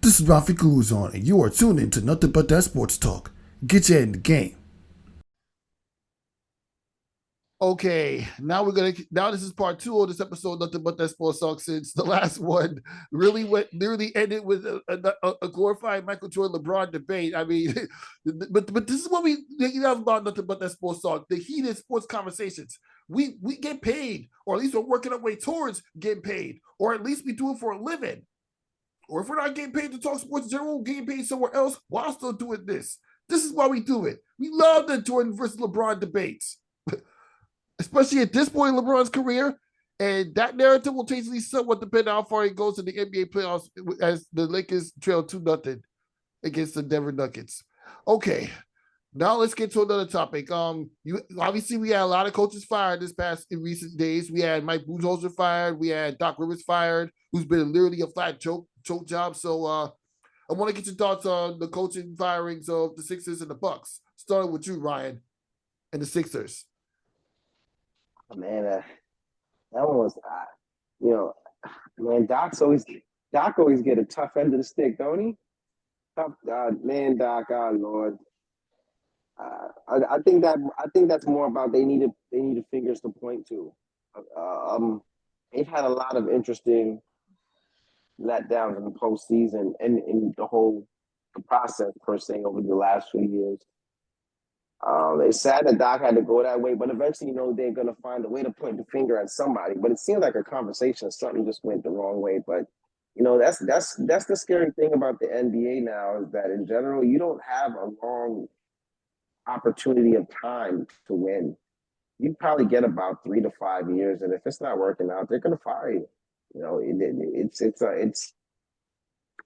This is Rafique Louison, and you are tuned in to Nothing But That Sports Talk. Get you in the game. Okay, now this is part 2 of this episode, Nothing But That Sports Talk, since the last one nearly ended with a glorified Michael Jordan LeBron debate. I mean, but this is what we have about Nothing But That Sports Talk, the heated sports conversations. We get paid, or at least we're working our way towards getting paid, or at least we do it for a living. Or if we're not getting paid to talk sports in general, getting paid somewhere else while still doing this. This is why we do it. We love the Jordan versus LeBron debates, especially at this point in LeBron's career. And that narrative will change somewhat depending on how far he goes in the NBA playoffs as the Lakers trail 2-0 against the Denver Nuggets. Okay, now let's get to another topic. Obviously we had a lot of coaches fired in recent days. We had Mike Budenholzer fired. We had Doc Rivers fired, who's been literally a flat choke job. So I want to get your thoughts on the coaching firings of the Sixers and the Bucks. Starting with you, Ryan, and the Sixers. Man, that one was, man. Doc always get a tough end of the stick, don't he? Tough, man, Doc. Oh Lord. I think that's more about they needed fingers to point to. They've had a lot of interesting letdowns in the postseason and in the process per se over the last few years. It's sad that Doc had to go that way, but eventually, they're going to find a way to point the finger at somebody. But it seemed like a conversation, something just went the wrong way. But that's the scary thing about the NBA now, is that in general, you don't have a long opportunity of time to win. You probably get about 3 to 5 years, and if it's not working out, they're going to fire you. It's.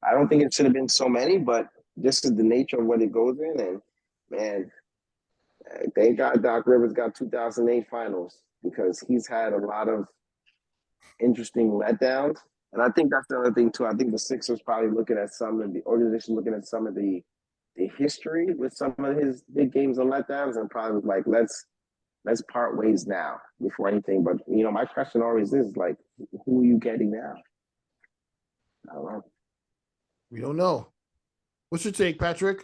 I don't think it should have been so many, but this is the nature of what it goes in. And man, thank God Doc Rivers got 2008 finals, because he's had a lot of interesting letdowns. And I think that's the other thing too. I think the Sixers probably looking at some of the organization, looking at some of the history with some of his big games and letdowns, and probably was like, let's part ways now before anything. But my question always is like, who are you getting now? I don't know. We don't know. What's your take, Patrick?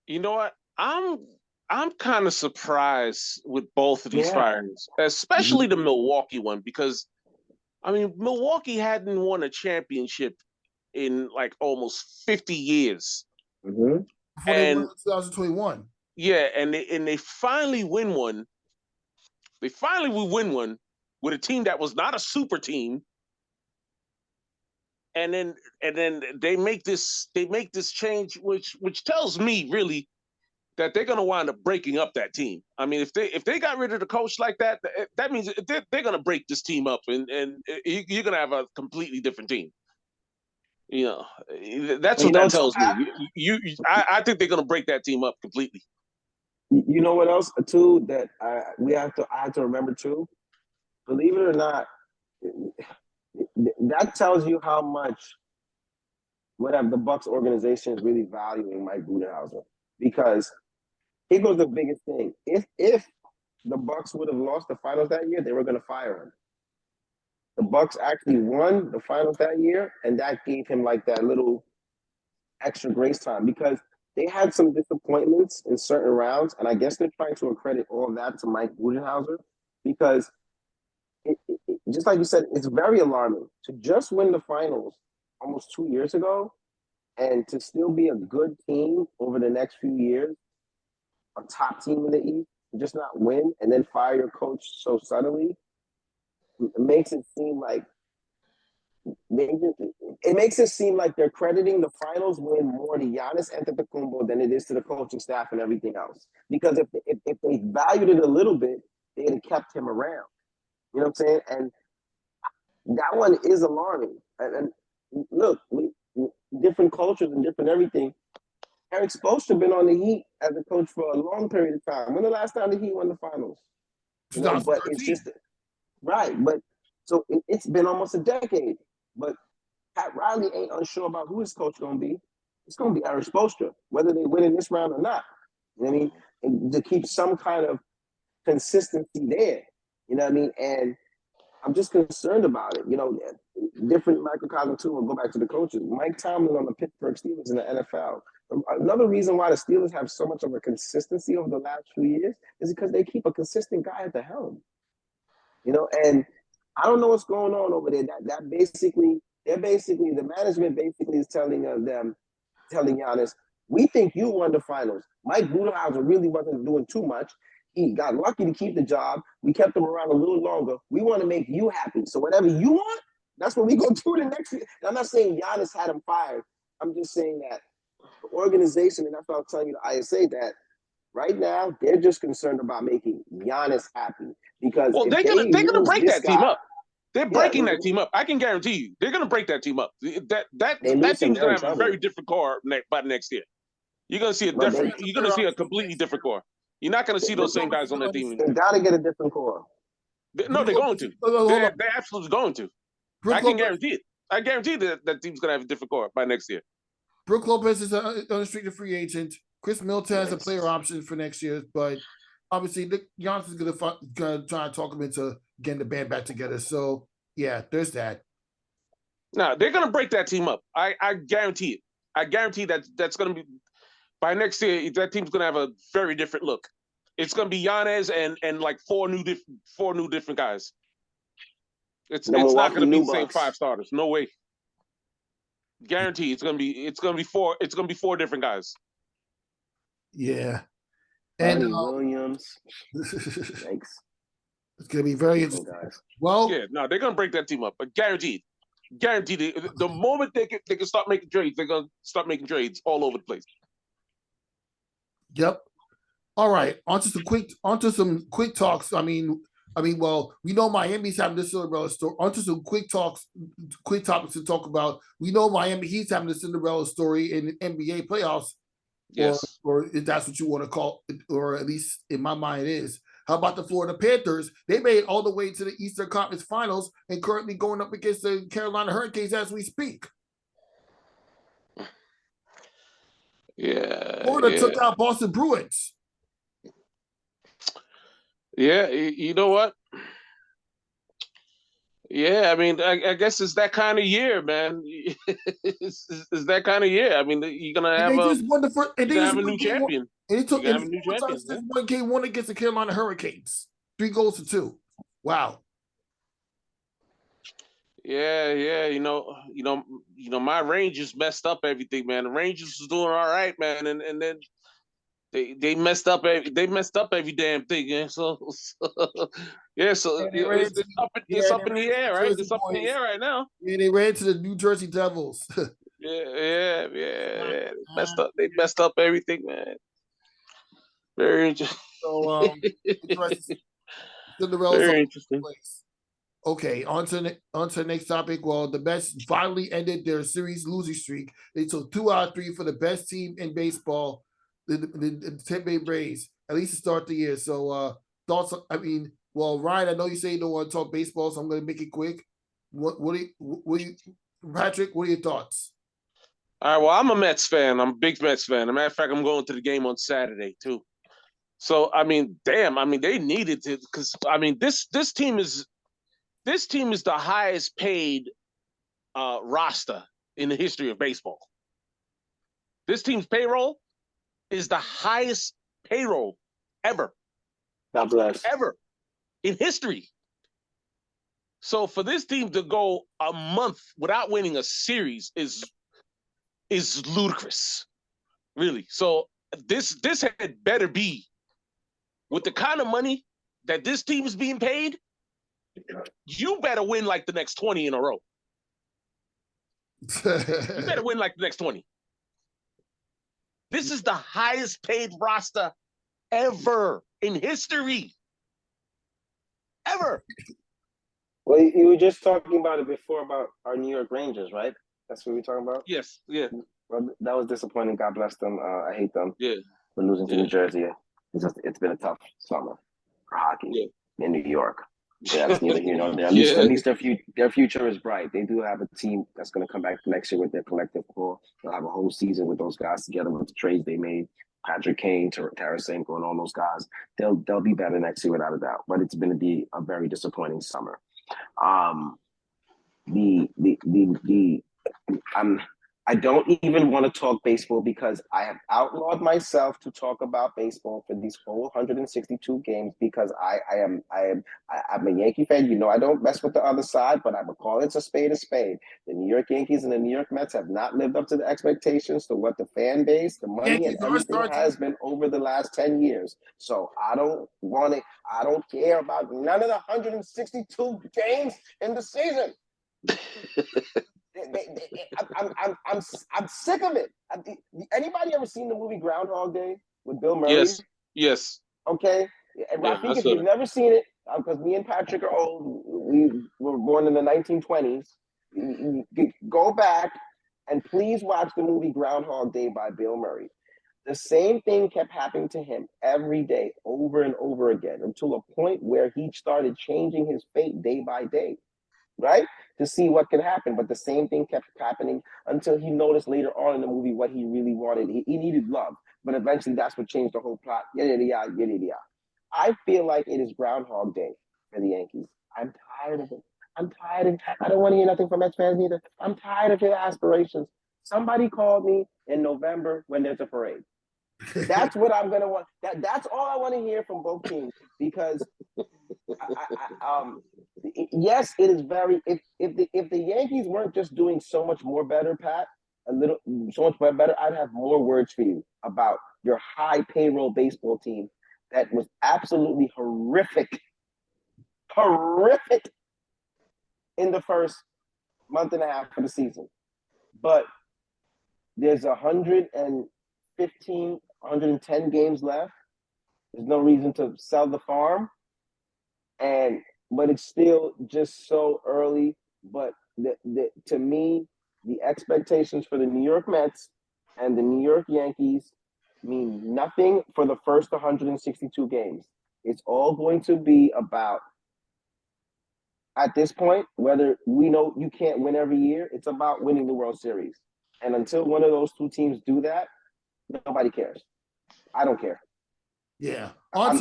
You know what? I'm kind of surprised with both of these firings, especially the Milwaukee one, because Milwaukee hadn't won a championship in like almost 50 years. Mm-hmm. Before they won in 2021. Yeah, and they finally win one. They finally will win one with a team that was not a super team. And then they make this change, which tells me really that they're going to wind up breaking up that team. I mean, if they got rid of the coach like that, that means they're going to break this team up, and you're going to have a completely different team. That's what that tells me. I think they're going to break that team up completely. You know what else too that I have to remember too? Believe it or not, that tells you how much whatever the Bucks organization is really valuing Mike Budenholzer. Because here goes the biggest thing: if the Bucks would have lost the finals that year, they were going to fire him. The Bucks actually won the finals that year, and that gave him like that little extra grace time, because they had some disappointments in certain rounds, and I guess they're trying to accredit all of that to Mike Budenholzer, because just like you said, it's very alarming to just win the finals almost 2 years ago, and to still be a good team over the next few years, a top team in the East, to just not win and then fire your coach so suddenly. It makes it seem like they're crediting the finals win more to Giannis Antetokounmpo than it is to the coaching staff and everything else. Because if they valued it a little bit, they'd have kept him around. You know what I'm saying? And that one is alarming. And look, different cultures and different everything. Eric Spoelstra been on the Heat as a coach for a long period of time. When the last time the Heat won the finals? But it's just right. But so it's been almost a decade. But Pat Riley ain't unsure about who his coach going to be. It's going to be Eric Spoelstra, whether they win in this round or not. You know what I mean? And to keep some kind of consistency there. You know what I mean? And I'm just concerned about it. different microcosm too, and go back to the coaches. Mike Tomlin on the Pittsburgh Steelers in the NFL. Another reason why the Steelers have so much of a consistency over the last few years is because they keep a consistent guy at the helm. And I don't know what's going on over there. That basically, the management basically is telling Giannis, we think you won the finals. Mike Budenholzer really wasn't doing too much. He got lucky to keep the job. We kept him around a little longer. We want to make you happy. So whatever you want, that's what we go do the next year. And I'm not saying Giannis had him fired. I'm just saying that the organization, and that's what I'm telling you, the ISA, that right now they're just concerned about making Giannis happy. Because they're gonna break that team up. They're breaking that team up. I can guarantee you, they're gonna break that team up. That team's gonna have a very different core by next year. You're gonna see a completely different core. You're not gonna see those same guys on that team. They gotta get a different core. No, they're going to. They're absolutely going to. I can guarantee it. I guarantee that team's gonna have a different core by next year. Brook Lopez is an unrestricted free agent. Chris Middleton has a player option for next year, but obviously Giannis is gonna try to talk him into getting the band back together. So yeah, there's that. No, they're gonna break that team up. I guarantee it. I guarantee that's gonna be by next year. That team's gonna have a very different look. It's gonna be Giannis and like four new different guys. It's not gonna be the same 5 starters. No way. Guarantee it's gonna be four different guys. Yeah. And Williams. Thanks. It's gonna be very interesting. Guys. Well, yeah, no, they're gonna break that team up, but guaranteed. The moment they can start making trades, they're gonna start making trades all over the place. Yep. All right. Onto some quick talks. I mean, well, we know Miami's having this Cinderella story. Onto some quick topics to talk about. We know Miami Heat's having the Cinderella story in the NBA playoffs. Yes. Or if that's what you want to call it, or at least in my mind it is. How about the Florida Panthers? They made it all the way to the Eastern Conference Finals and currently going up against the Carolina Hurricanes as we speak. Yeah. Florida took out Boston Bruins. Yeah, you know what? Yeah, I mean, I guess it's that kind of year, man. It's that kind of year. I mean, you're gonna have a new champion. And it took one game won against the Carolina Hurricanes. 3-2. Wow. Yeah. You know, my Rangers messed up everything, man. The Rangers was doing all right, man, and then they messed up every damn thing. Yeah, so it's up in the air, right? It's up in the air right now. Yeah, they ran to the New Jersey Devils. Yeah. They messed up everything, man. Very interesting. So very interesting. Okay, on to the next topic. Well, the Mets finally ended their series losing streak. They took 2 out of 3 for the best team in baseball, the Tampa Bay Rays, at least to start the year. So thoughts? I mean, well, Ryan, I know you say you don't want to talk baseball, so I'm going to make it quick. Patrick, what are your thoughts? All right, well, I'm a Mets fan. I'm a big Mets fan. As a matter of fact, I'm going to the game on Saturday too. So I mean, damn, I mean, they needed to, because I mean, this team is the highest paid roster in the history of baseball. This team's payroll is the highest payroll ever. God bless. Ever in history. So for this team to go a month without winning a series is ludicrous, really. So this had better be, with the kind of money that this team is being paid, you better win like the next 20 in a row. You better win like the next 20. This is the highest paid roster ever in history. Ever. Well, you were just talking about it before about our New York Rangers, right? That's what we were talking about? Yes, yeah. Well, that was disappointing. God bless them. I hate them. Yeah. For losing to New Jersey. It's been a tough summer for hockey in New York. Yeah, that's neither here nor there. At least their future is bright. They do have a team that's going to come back next year with their collective core. They'll have a whole season with those guys together with the trades they made. Patrick Kane, Tarasenko, and all those guys. They'll be better next year without a doubt. But it's going to be a very disappointing summer. I don't even want to talk baseball because I have outlawed myself to talk about baseball for these whole 162 games because I'm a Yankee fan. You know, I don't mess with the other side, but I'm gonna call it a spade a spade. The New York Yankees and the New York Mets have not lived up to the expectations to what the fan base, the money, Yankees and everything has been over the last 10 years. So I don't want it. I don't care about none of the 162 games in the season. I'm sick of it. Anybody ever seen the movie Groundhog Day with Bill Murray? Yes, yes. Okay, and Rafique, if you've never seen it, because me and Patrick are old, we were born in the 1920s. Go back and please watch the movie Groundhog Day by Bill Murray. The same thing kept happening to him every day, over and over again, until a point where he started changing his fate day by day, right? To see what could happen. But the same thing kept happening until he noticed later on in the movie what he really wanted. He needed love. But eventually that's what changed the whole plot. Yada. I feel like it is Groundhog Day for the Yankees. I'm tired of it. I'm tired of it. I don't want to hear nothing from Mets fans either. I'm tired of your aspirations. Somebody called me in November when there's a parade. That's what I'm gonna want. That's all I want to hear from both teams because, yes, it is very. If the Yankees weren't just doing so much more better, Pat, so much better, I'd have more words for you about your high payroll baseball team that was absolutely horrific in the first month and a half of the season, but there's 110 games left. There's no reason to sell the farm, but it's still just so early. But to me, the expectations for the New York Mets and the New York Yankees mean nothing for the first 162 games. It's all going to be about, at this point, whether we know you can't win every year, it's about winning the World Series. And until one of those two teams do that, nobody cares. I don't care. Yeah. But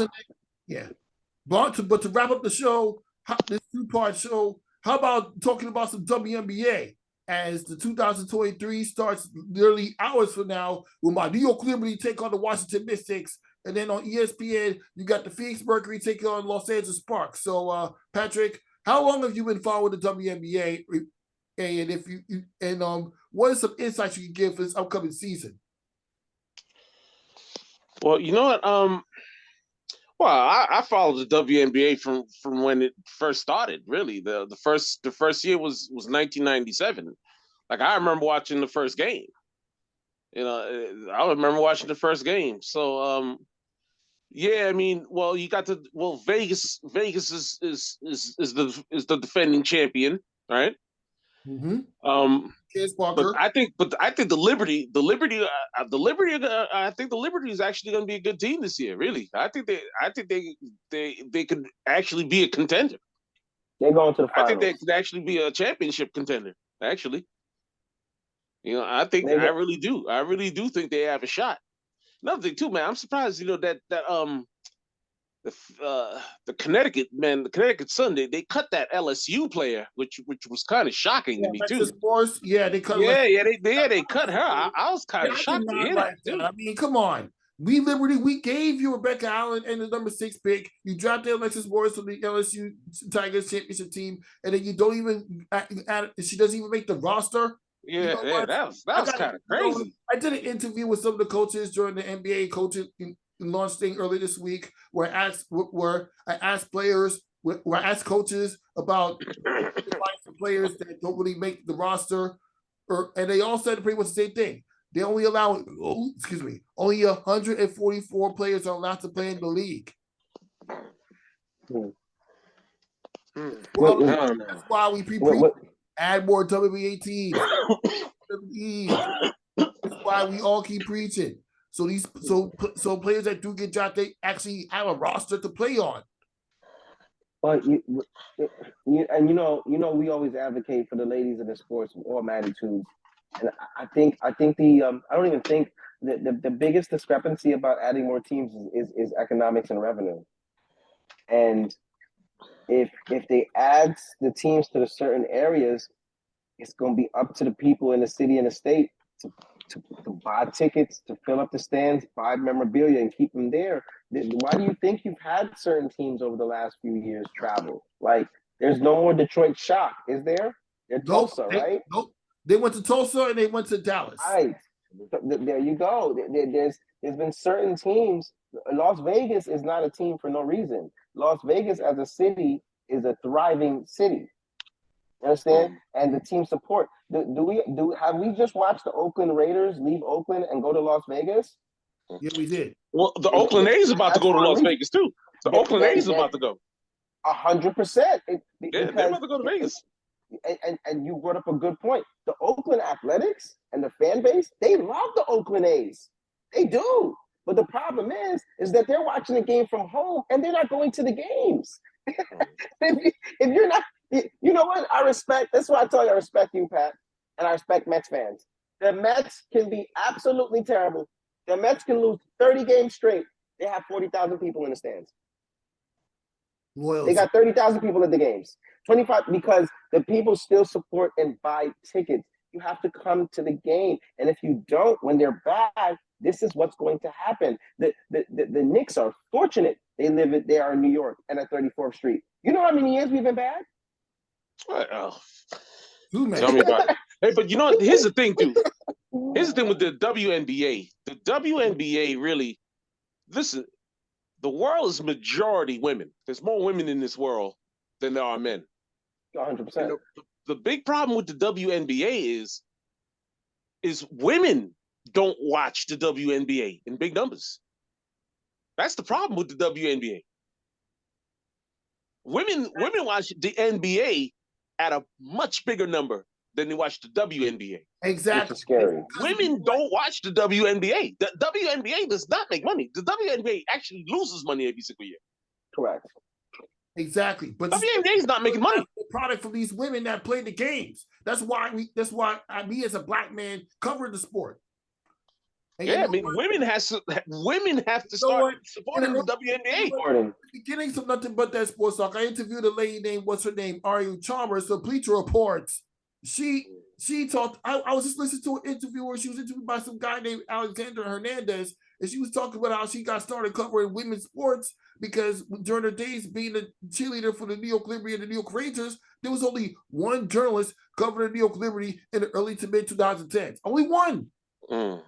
to wrap up the show, this two-part show, how about talking about some WNBA as the 2023 starts nearly hours from now with my New York Liberty take on the Washington Mystics. And then on ESPN, you got the Phoenix Mercury taking on Los Angeles Sparks. So, Patrick, how long have you been following the WNBA? And what are some insights you can give for this upcoming season? Well, you know what? I followed the WNBA from when it first started. Really, the first year was 1997. Like I remember watching the first game. You know, I remember watching the first game. So, yeah, I mean, well, you got Vegas is the defending champion, right? Mm-hmm. But I think the Liberty, I think the Liberty is actually going to be a good team this year. Really, I think they could actually be a contender. They're going to the finals. I think they could actually be a championship contender. Actually, you know, I really do. I really do think they have a shot. Another thing too, man, I'm surprised. You know that the Connecticut Sun, they cut that LSU player, which was kind of shocking to me too. Sports, yeah, they cut. They cut her. I was kind of shocked to hear that too. I mean, come on. We gave you Rebecca Allen and the number 6 pick. You drafted Alexis Morris from the LSU Tigers championship team, and then you don't even she doesn't even make the roster. Yeah, that was kind of crazy. I did an interview with some of the coaches during the NBA coaches launch thing earlier this week, where I asked coaches about players that don't really make the roster, and they all said pretty much the same thing. They only allow, only 144 players are allowed to play in the league. That's why we add more WNBA teams. That's why we all keep preaching. So players that do get drafted, they actually have a roster to play on. But we always advocate for the ladies in the sports with all magnitudes. And I think I don't even think that the biggest discrepancy about adding more teams is economics and revenue. And if they add the teams to the certain areas, it's going to be up to the people in the city and the state to buy tickets, to fill up the stands, buy memorabilia, and keep them there. Why do you think you've had certain teams over the last few years travel? Like, there's no more Detroit Shock, is there? They're Tulsa, right? Nope. They went to Tulsa and they went to Dallas. Right. There you go. There's been certain teams. Las Vegas is not a team for no reason. Las Vegas as a city is a thriving city. You understand? And the team support. Have we just watched the Oakland Raiders leave Oakland and go to Las Vegas? Yeah, we did. Well, the Oakland A's about to go to Las Vegas too. The Oakland A's is about to go. 100%. Yeah, they're about to go to Vegas. And you brought up a good point. The Oakland Athletics and the fan base, they love the Oakland A's. They do. But the problem is that they're watching the game from home and they're not going to the games. if you're not, you know what? I respect. That's why I tell you I respect you, Pat, and I respect Mets fans. The Mets can be absolutely terrible. The Mets can lose 30 games straight. They have 40,000 people in the stands. Loyalty. They got 30,000 people at the games. 25 because the people still support and buy tickets. You have to come to the game, and if you don't, when they're bad, this is what's going to happen. The Knicks are fortunate. They are in New York and at 34th Street. You know how many years we've been bad? Too many. Tell me about it. Hey, but you know what? Here's the thing, dude. Here's the thing with the WNBA. The WNBA really, listen, the world is majority women. There's more women in this world than there are men. 100%. The big problem with the WNBA is women don't watch the WNBA in big numbers. That's the problem with the WNBA. Women watch the NBA at a much bigger number than they watch the WNBA. Exactly. It's scary. Women don't watch the WNBA. The WNBA does not make money. The WNBA actually loses money every single year. Correct. Exactly. But WNBA is not making money. The product from these women that play the games. That's why me as a black man covered the sport. And yeah, I mean, women have to start supporting the WNBA. Beginnings of Nothing But That Sports Talk, I interviewed a lady named, what's her name, Ariel Chalmers, for Bleacher Reports. She talked, I was just listening to an interview where she was interviewed by some guy named Alexander Hernandez, and she was talking about how she got started covering women's sports because during her days being a cheerleader for the New York Liberty and the New York Rangers, there was only one journalist covering the New York Liberty in the early to mid 2010s. Only one. When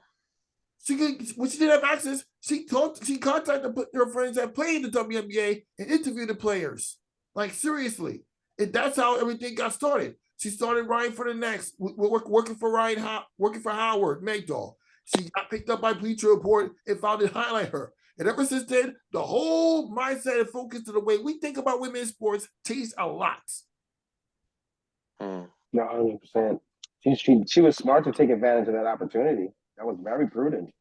she didn't have access, she contacted her friends that played in the WNBA and interviewed the players. Like, seriously. And that's how everything got started. She started writing for the Next, working for Howard Megdal. She got picked up by Bleacher Report and found it highlight her. And ever since then, the whole mindset and focus to the way we think about women in sports changed a lot. No, 100%. She was smart to take advantage of that opportunity. That was very prudent.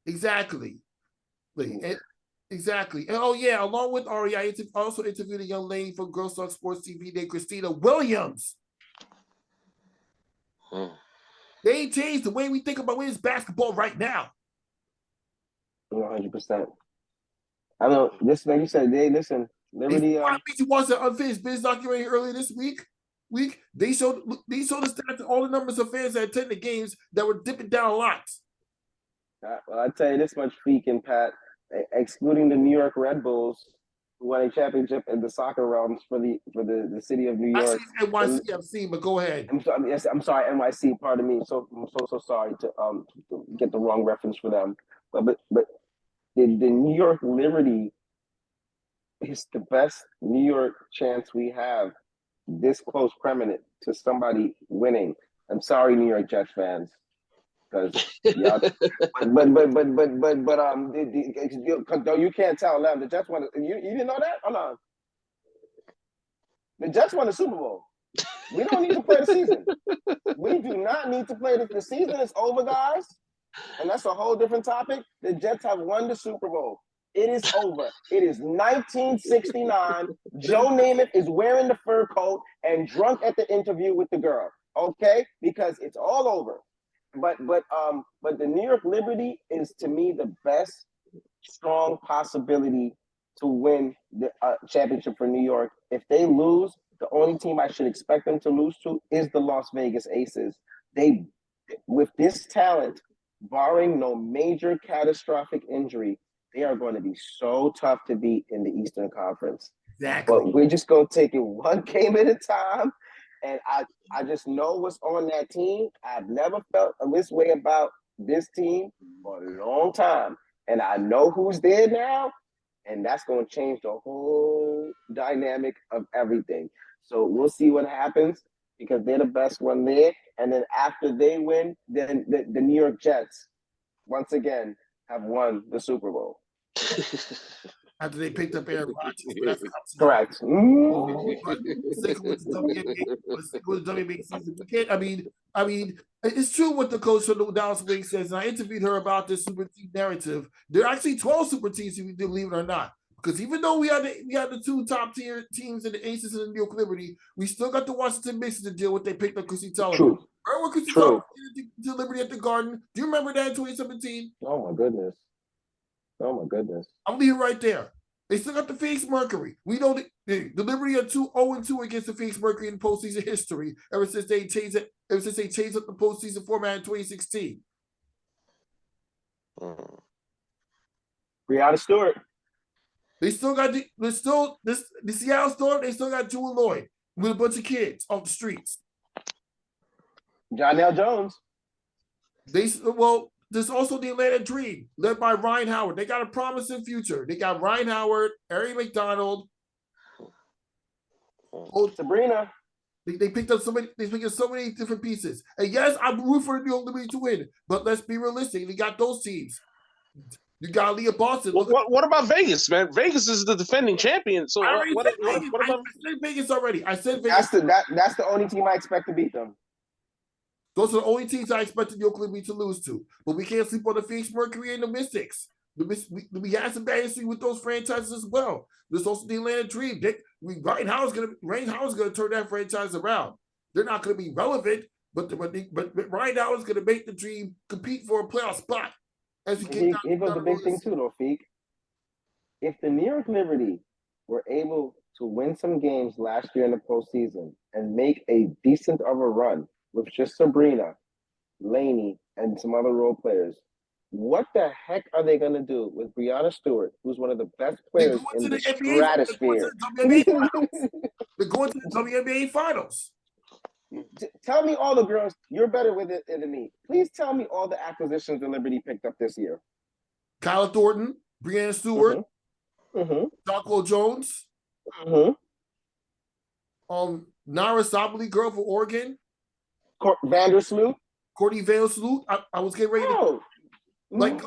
Exactly. Exactly. And oh yeah, along with Ari, I also interviewed a young lady from Girls Talk Sports TV named Christina Williams. They ain't changed the way we think about women's basketball right now. 100%. I know this, like you said, listen, Liberty. You watched the Unfinished Biz documentary earlier this week. They showed the stats, all the numbers of fans that attend the games that were dipping down a lot. Well, I tell you this much, Feek and Pat, excluding the New York Red Bulls, who won a championship in the soccer realms for the city of New York. I see NYC, but go ahead. I'm sorry, NYC. Pardon me. So I'm so sorry to get the wrong reference for them. But the New York Liberty is the best New York chance we have. This close permanent to somebody winning. I'm sorry, New York Jets fans, because yeah, but you can't tell them the Jets won. You didn't know that? Hold on. The Jets won the Super Bowl. We don't need to play the season. We do not need to play the season. Is over, guys, and that's a whole different topic. The Jets have won the Super Bowl. It is over. It is 1969. Joe Namath is wearing the fur coat and drunk at the interview with the girl. Okay, because it's all over. But the New York Liberty is, to me, the best strong possibility to win the championship for New York. If they lose, the only team I should expect them to lose to is the Las Vegas Aces. They, with this talent, barring no major catastrophic injury, they are going to be so tough to beat in the Eastern Conference. Exactly. But we're just going to take it one game at a time. And I just know what's on that team. I've never felt this way about this team for a long time. And I know who's there now. And that's going to change the whole dynamic of everything. So we'll see what happens because they're the best one there. And then after they win, then the New York Jets, once again, have won the Super Bowl. After they picked up Aaron Rodgers. Correct. Stick with the WNBA season. We can't, I mean, it's true what the coach from the Dallas Wings says, and I interviewed her about this super team narrative. There are actually 12 super teams, if you believe it or not. Because even though we had the two top tier teams in the Aces and the New York Liberty, we still got the Washington Mystics to deal with. They picked up Chrissy Tellen. True. Remember when Chrissy Tellen to Liberty at the Garden? Do you remember that in 2017? Oh my goodness. I'm leaving right there. They still got the Phoenix Mercury. We know the Liberty are 0-2 against the Phoenix Mercury in postseason history ever since they changed up the postseason format in 2016. Brianna Stewart. They still got the Seattle Storm. They still got Jewel Lloyd with a bunch of kids off the streets. Jonell Jones. There's also the Atlanta Dream, led by Ryan Howard. They got a promising future. They got Ryan Howard, Ari McDonald, Sabrina. They picked up so many different pieces. And yes, I'm rooting for the New York Liberty to win, but let's be realistic. We got those teams. You got Leah Boston. What about Vegas, man? Vegas is the defending champion. So what about I said Vegas already? I said Vegas. That's the only team I expect to beat them. Those are the only teams I expect the New York Liberty to lose to. But we can't sleep on the Phoenix Mercury and the Mystics. We had some bad history with those franchises as well. There's also the Atlanta Dream. Ryan Howard's gonna turn that franchise around. They're not gonna be relevant, but Ryan Howard's gonna make the Dream compete for a playoff spot. Here goes the big thing too, though, Feek. If the New York Liberty were able to win some games last year in the postseason and make a decent of a run with just Sabrina, Laney, and some other role players, what the heck are they going to do with Brianna Stewart, who's one of the best players in the stratosphere? They're going to the WNBA Finals. Tell me all the girls, you're better with it than me. Please tell me all the acquisitions the Liberty picked up this year. Kyla Thornton, Brianna Stewart, Darko Jones, Nara Sabali, girl for Oregon, Vandersloot, Courtney Vandersloot. I was getting ready to come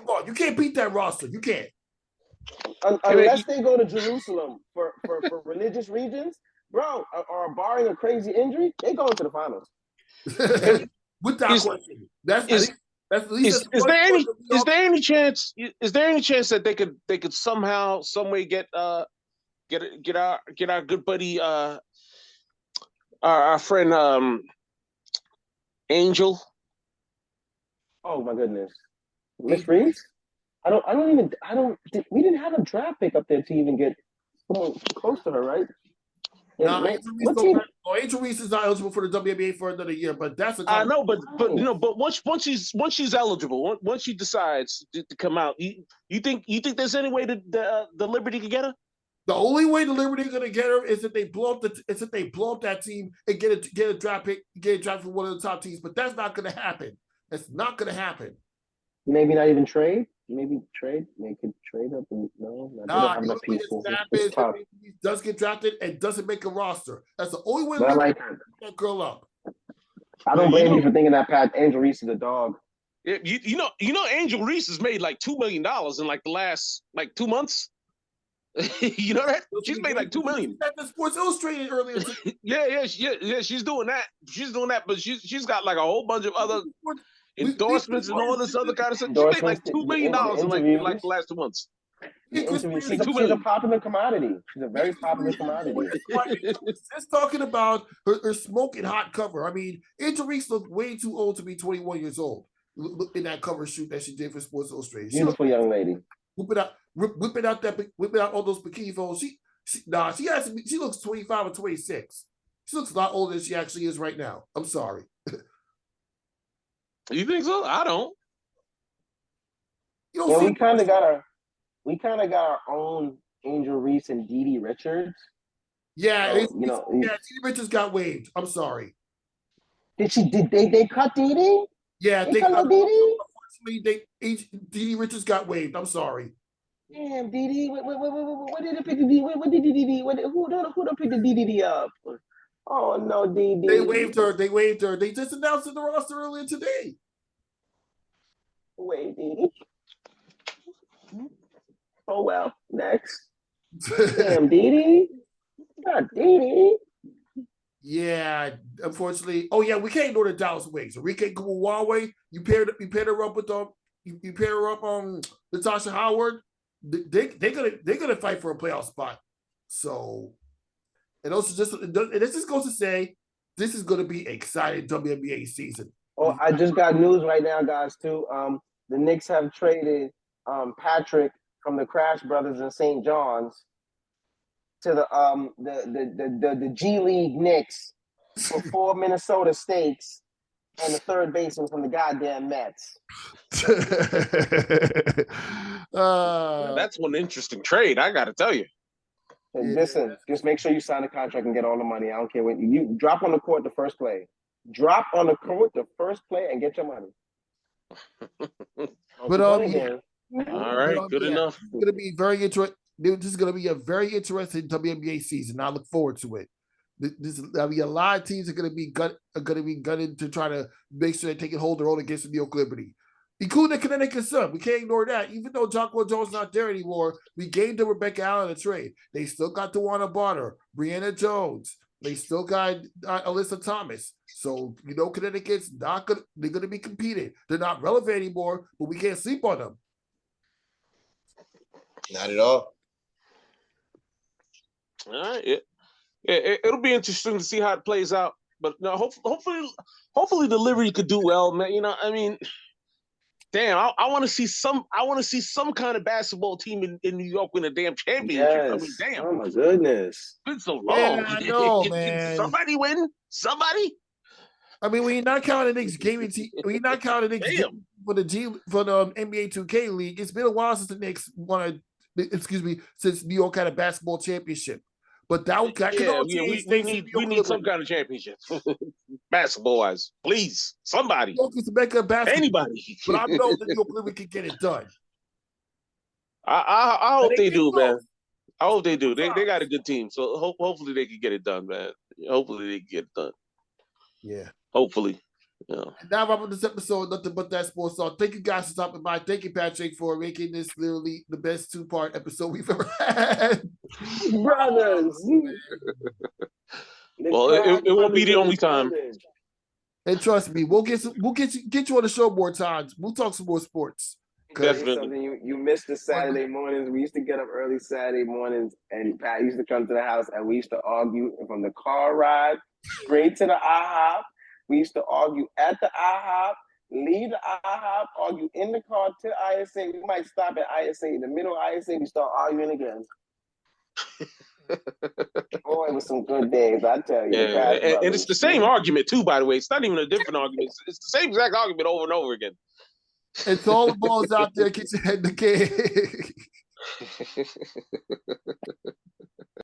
on, you can't beat that roster. You can't. Unless they go to Jerusalem for religious regions. Bro, or barring a crazy injury, they go into the finals. Without question. Is there any chance that they could somehow, some way get our good buddy our friend Angel? Oh my goodness. Miss Reeves? We didn't have a draft pick up there to even get someone close to her, right? No, Angel Reese is not eligible for the WNBA for another year, but that's a. I know, but once she's eligible, once she decides to come out, you think there's any way that the Liberty can get her? The only way the Liberty are gonna get her is if they blow up that team and get a draft pick, get a draft for one of the top teams. But that's not gonna happen. That's not gonna happen. Maybe not even trade. Maybe trade. They could trade up and they don't have enough pieces. It's tough. He does get drafted and doesn't make a roster. That's the only way to pick that girl up. I don't blame you for thinking that Pat Angel Reese is a dog. You know Angel Reese has made like $2 million in like the last 2 months. You know that? She's made like $2 million. At the Sports Illustrated earlier. Yeah. She's doing that, but she's got like a whole bunch of other endorsements and all this other kind of stuff. She made like $2 million in like the last 2 months. She's a popular commodity. She's a very popular commodity. Just talking about her smoking hot cover. I mean, Angel Reese looked way too old to be 21 years old in that cover shoot that she did for Sports Illustrated. Beautiful young lady. whipping out all those bikini photos. She looks 25 or 26. She looks a lot older than she actually is right now. I'm sorry. You think so? I don't. You don't Yeah, see we kind of got our own Angel Reese and Dee Dee Richards. Yeah, So, Dee Richards got waived. I'm sorry. Did they cut Dee Dee? Yeah, They cut Dee Dee? unfortunately, Dee Dee Richards got waived. I'm sorry. Damn, Dee Dee. What did they pick the Dee? What did Dee Dee? Who done pick the Dee Dee up? Oh no, Dee Dee. They waived her. They just announced in the roster earlier today. Wait, Dee Dee. Oh well, next. Damn, Dee Dee. God, Dee Dee. Yeah, unfortunately. Oh yeah, we can't ignore the Dallas Wings. Enrique Huawei, you paired her up with you pair her up on Natasha Howard. They're gonna fight for a playoff spot. So, and also this just goes to say this is gonna be an exciting WNBA season. Oh, I just got news right now, guys. Too. The Knicks have traded Patrick from the Crash Brothers in St. John's to the G League Knicks for 4 Minnesota States and the third baseman from the goddamn Mets. That's one interesting trade, I got to tell you. And listen, just make sure you sign a contract and get all the money. I don't care when you drop on the court the first play. Drop on the court the first play and get your money. But all right, good enough. It's gonna be very interesting. This is gonna be a very interesting WNBA season. I look forward to it. There'll be a lot of teams are gonna be gunning to try to make sure they take hold their own against the New York Liberty, including the Connecticut Sun. We can't ignore that. Even though Jonquil Jones is not there anymore, we gave them Rebecca Allen a trade. They still got DeWanna Barter, Brianna Jones. They still got Alyssa Thomas. So, Connecticut's not good. They're going to be competing. They're not relevant anymore, but we can't sleep on them. Not at all. All right. It'll be interesting to see how it plays out. But no, hopefully the Liberty could do well, man. Damn, I want to see some kind of basketball team in New York win a damn championship. Yes. I mean, damn. Oh my goodness. It's been so long. Yeah, I know, man. Can somebody win? Somebody? I mean, when you're not counting the Knicks gaming team, when you're not counting the Knicks for the NBA 2K League, it's been a while since the Knicks since New York had a basketball championship. But we need some kind of championship, basketball wise. Please, somebody. Anybody. But I know that New York Liberty can get it done. I hope they do, man. I hope they do. They got a good team, so hopefully they can get it done, man. Hopefully they can get it done. Yeah. Hopefully. Yeah. And now I'm on this episode, Nothing But That Sports Talk. Thank you guys for stopping by. Thank you, Patrick, for making this literally the best 2-part episode we've ever had. Brothers. Well, it won't be the only time. And trust me, we'll get you on the show more times. We'll talk some more sports. Definitely. You missed the Saturday mornings. We used to get up early Saturday mornings, and Pat used to come to the house, and we used to argue from the car ride straight to the IHOP. We used to argue at the IHOP, leave the IHOP, argue in the car to ISA. We might stop at ISA. In the middle of ISA, we start arguing again. Boy, it was some good days, I tell you. Yeah, and it's the same argument, too, by the way. It's not even a different argument. It's the same exact argument over and over again. It's all the balls out there. Get your head in the game.